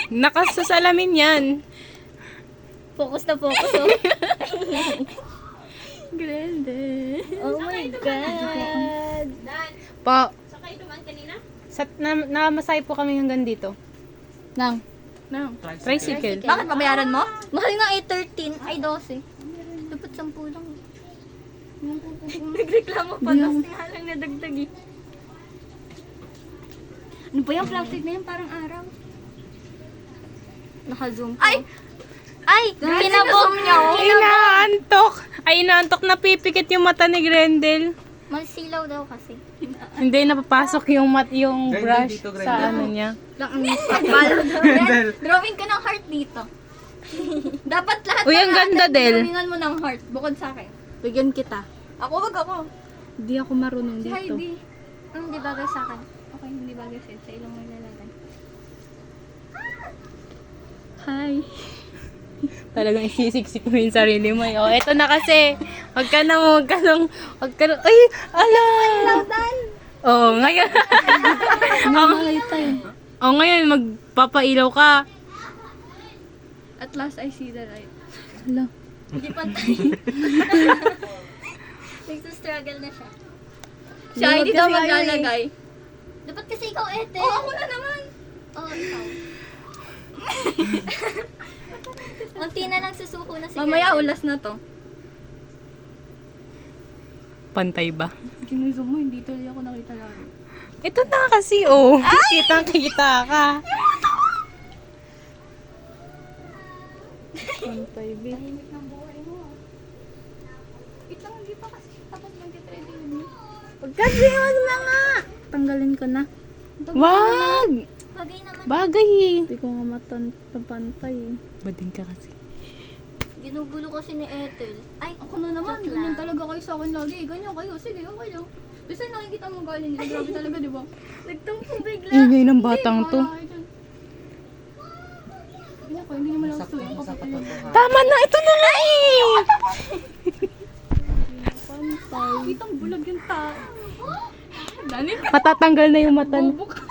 Nakasasalamin yan. Focus na focus, oh. Grande. Oh my God. Pa, Sakay dumaan kanina? namasay po kami hanggang dito. Nang. Tricycle. Bakit babayaran mo? Mahal nga 8.13. Ay, 12. Dapat 10 lang. Nagreklamo pa. Tapos nga lang nadagdag eh. Ano ba yung plastic na yan? Parang araw. Naka-zoom pa. Ay! Kinabog niya, oh. Inaantok. Ay, inaantok na pipikit yung mata ni Grendel. Masilaw daw kasi. Hindi, napapasok yung yung Grendel brush dito, Grendel. sa ano niya. Lang ang pagpal. Drawing ka ng heart dito. Dapat lahat Uy, ang ganda, Del. Drawingan mo ng heart. Bukod sa akin. Bigyan kita. Ako, wag ako. Hindi ako marunong Si dito. Heidi. Hindi bagay sa akin. Okay, hindi bagay sa ilong mo ilalagay. Hi. Talagang isisiksik mo yung sarili mo. Oh, eto na kasi. Huwag ka na. Ay, ala. Oo, ngayon. Ngayon, magpapailaw ka. At last, I see the light. Ala. Hindi pantay. Nagsastruggle na siya. Siya, hindi daw maglalagay. Dapat kasi ikaw, Ethel. Oo, ako na naman. Oo, ikaw. Unti na lang susuko na si Mamaya ulas na to. Pantay ba? Ginuzo mo, hindi tuloy ako nakita lang. Ito na kasi, oh. Kitang-kita ka. Pantay, babe. Tahimik ng buhay mo. Wait lang, hindi pa kasi tapos mag-ready yun. Pagkasihan na nga. Tanggalin ko na. Wag! Bagay naman. Bagay eh. Hindi ko nga matapantay. Bading ka kasi. Ginugulo kasi ni Ethel. Ay, Ako na naman, joke ganyan lang. talaga kayo sa akin lagi. Ganyan kayo, sige, okay lang. Basta nakikita mo galing nila, grabe talaga, di ba? Nagtampo bigla. Ingay ng batang to. Ganyan ko, hindi naman ako suyo. Tama na, ito na nga eh. Kitang bulag yung tao. Dani ka. Matatanggal na yung mata niya. Bobo ka.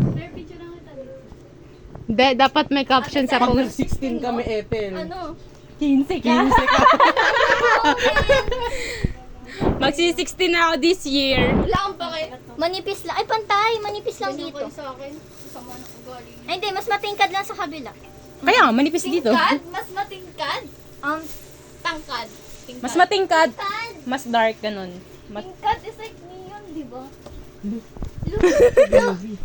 Rare picture lang kita dito. Hindi, dapat may caption sa Pag kung 16 kami, Ethel. Ano? 15 ka. 15 ka. Magsi-16 na ako this year. Wala akong pake. Manipis lang. Ay, pantay. Manipis lang Ganyan dito. kayo sa akin. Sama ng ugali niya. Ay, hindi. Mas matingkad lang sa kabila. Kaya nga, manipis dito. Tingkad? Mas matingkad? Tangkad. Tingkad. Mas matingkad, Tingkad. mas dark ganun. Tingkad is like neon, di ba?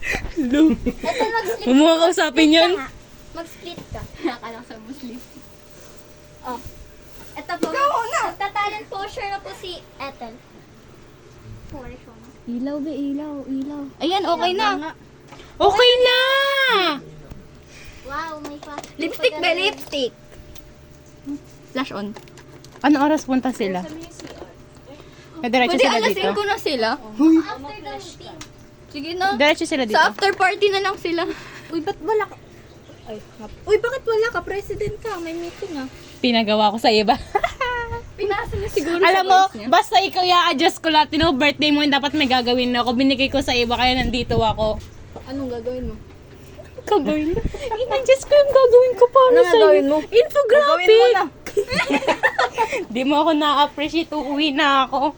Ethel, mag-split Huwag mo kausapin yun. ka nga. Mag-split ka. Nakala sa Muslim. Oh. Ito po. Magta-talent posture na po si Ethel. Ilaw be, ilaw. Ayan, okay na. Okay na! Wow, may pa. Lipstick be, lipstick. Flash on. Ano oras punta sila? Diretso Pwede sila alasin dito. ko na sila. After the meeting. Sige na. Diretso sila dito. Sa after party na lang sila. Uy, ba't wala ka? Uy, bakit wala ka? President ka. May meeting ah. Pinagawa ko sa iba. Pinasa niya siguro Alam sa mo, voice niya. basta ikaw i-adjust ko lahat. Tino, birthday mo, dapat may gagawin na ako. Binigay ko sa iba, kaya nandito ako. Anong gagawin mo? Gagawin mo? I-adjust ko yung gagawin ko para Ano sa'yo. gagawin mo? Infographic! Gagawin mo na. Di mo ako na-appreciate, uuwi na ako.